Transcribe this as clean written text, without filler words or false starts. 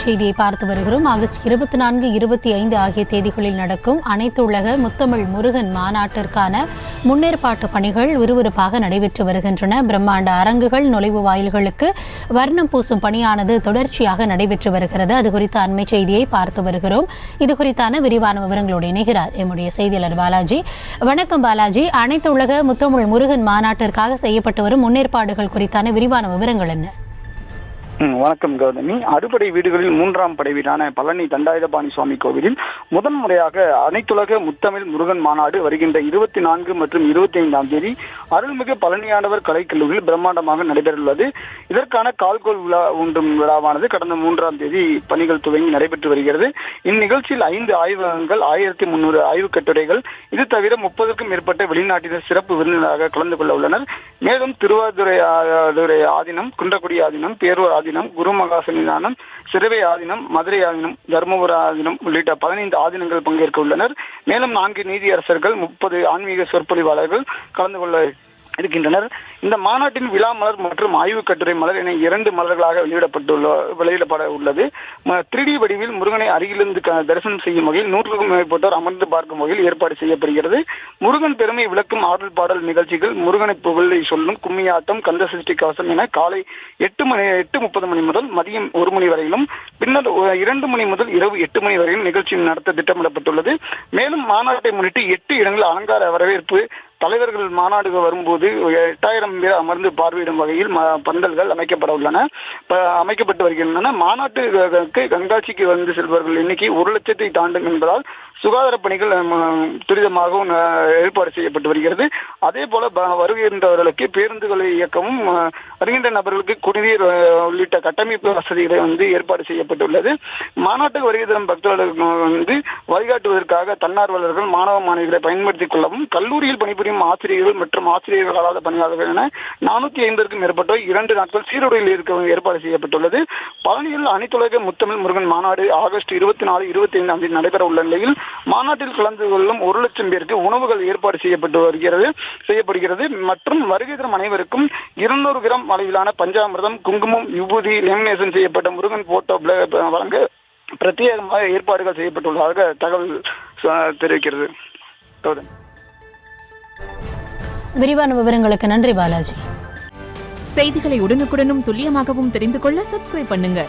செய்தியை பார்த்து வருகிறோம். ஆகஸ்ட் 24, 25 ஆகிய தேதிகளில் நடக்கும் அனைத்து உலக முத்தமிழ் முருகன் மாநாட்டிற்கான முன்னேற்பாட்டு பணிகள் விறுவிறுப்பாக நடைபெற்று வருகின்றன. பிரம்மாண்ட அரங்குகள், நுழைவு வாயில்களுக்கு வர்ணம் பூசும் பணியானது தொடர்ச்சியாக நடைபெற்று வருகிறது. அது குறித்த அண்மை செய்தியை பார்த்து வருகிறோம். இது குறித்தான விரிவான விவரங்களோடு இணைகிறார் எம்முடைய செய்தியாளர் பாலாஜி. வணக்கம் பாலாஜி. அனைத்து உலக முத்தமிழ் முருகன் மாநாட்டிற்காக செய்யப்பட்டு வரும் முன்னேற்பாடுகள் குறித்தான விரிவான விவரங்கள் என்ன? வணக்கம் கௌதமி. அறுபடை வீடுகளில் மூன்றாம் படை வீடான பழனி தண்டாயுதபாணி சுவாமி கோவிலில் முதன்முறையாக அனைத்துலக முத்தமிழ் முருகன் மாநாடு வருகின்ற 24 மற்றும் 25ஆம் தேதி அருள்மிகு பழனியாண்டவர் கலைக்கல்லூரியில் பிரம்மாண்டமாக நடைபெறவுள்ளது. இதற்கான கால்கோல் விழா ஊன்றும் விழாவானது கடந்த 3ஆம் தேதி பணிகள் துவங்கி நடைபெற்று வருகிறது. இந்நிகழ்ச்சியில் 5 ஆய்வகங்கள், 1300 ஆய்வுக் கட்டுரைகள், இது தவிர 30க்கும் மேற்பட்ட வெளிநாட்டினர் சிறப்பு விருந்தினராக கலந்து கொள்ள உள்ளனர். மேலும் திருவாதுரை ஆதீனம், குன்றக்குடி ஆதீனம், பேரூர் ஆதீனம், குருமகா சன்னிதானம், சிறுவை ஆதீனம், மதுரை ஆதீனம், தர்மபுர ஆதீனம் உள்ளிட்ட 15 ஆதீனங்கள் பங்கேற்க உள்ளனர். மேலும் 4 நீதியரசர்கள், 30 ஆன்மீக சொற்பொழிவாளர்கள் கலந்து கொள்ள இருக்கின்றனர். இந்த மாநாட்டின் விழா மலர் மற்றும் ஆய்வு கட்டுரை மலர் என 2 மலர்களாக வெளியிடப்பட உள்ளது. 3D வடிவில் முருகனை அருகிலிருந்து தரிசனம் செய்யும் வகையில் 100க்கும் மேற்பட்டோர் அமர்ந்து பார்க்கும் வகையில் ஏற்பாடு செய்யப்படுகிறது. முருகன் பெருமை விளக்கும் ஆடல் பாடல் நிகழ்ச்சிகள், முருகனை புகழை சொல்லும் கும்மியாட்டம், கந்த சஷ்டி கவசம் என காலை 8:30 மணி முதல் மதியம் 1 மணி வரையிலும், பின்னர் 2 மணி முதல் இரவு 8 மணி வரையிலும் நிகழ்ச்சி நடத்த திட்டமிடப்பட்டுள்ளது. மேலும் மாநாட்டை முன்னிட்டு 8 இடங்களில் அலங்கார வரவேற்பு, தலைவர்கள் மாநாடுகள் வரும்போது 8000 பேர் அமர்ந்து பார்வையிடும் வகையில் பந்தல்கள் அமைக்கப்பட்டு வருகின்றன. மாநாட்டுக்கு கண்காட்சிக்கு வந்து செல்பவர்கள் எண்ணிக்கை 1 லட்சத்தை தாண்டும் என்பதால் சுகாதார பணிகள் துரிதமாகவும் ஏற்பாடு செய்யப்பட்டு வருகிறது. அதே போல வருகின்றவர்களுக்கு பேருந்துகளை இயக்கவும், வருகின்ற நபர்களுக்கு குடிநீர் உள்ளிட்ட கட்டமைப்பு வசதிகளை ஏற்பாடு செய்யப்பட்டுள்ளது. மாநாட்டுக்கு வருகை தரும் பக்தர்களுக்கு வழிகாட்டுவதற்காக தன்னார்வலர்கள், மாணவ மாணவிகளை பயன்படுத்திக் கொள்ளவும், கல்லூரியில் பணிபுரியும் ஆசிரியர்கள் மற்றும் ஆசிரியர்கள் அல்லாத பணியாளர்கள் என 450க்கும் மேற்பட்டோர் 2 நாட்கள் சீருடையில் இருக்க ஏற்பாடு செய்யப்பட்டுள்ளது. பழனியில் அனைத்துலக முத்தமிழ் முருகன் மாநாடு ஆகஸ்ட் 24, 25ஆம் தேதி நடைபெற உள்ள நிலையில் மாநாட்டில் கலந்து கொள்ளும் 1 லட்சம் பேருக்கு உணவுகள் ஏற்பாடு செய்யப்படுகிறது. மற்றும் வருகை தரும் அனைவருக்கும் 200 கிராம் அளவிலான பஞ்சாமிர்தம், குங்குமம், விபூதி, லேமினேஷன் செய்யப்பட்ட முருகன் போட்டோ வழங்க பிரத்யேகமாக ஏற்பாடுகள் செய்யப்பட்டுள்ளதாக தகவல் தெரிவிக்கிறது. விரிவான விவரங்களுக்கு நன்றி பாலாஜி. செய்திகளை உடனுக்குடனும் துல்லியமாகவும் தெரிந்து கொள்ள சப்ஸ்கிரைப் பண்ணுங்க.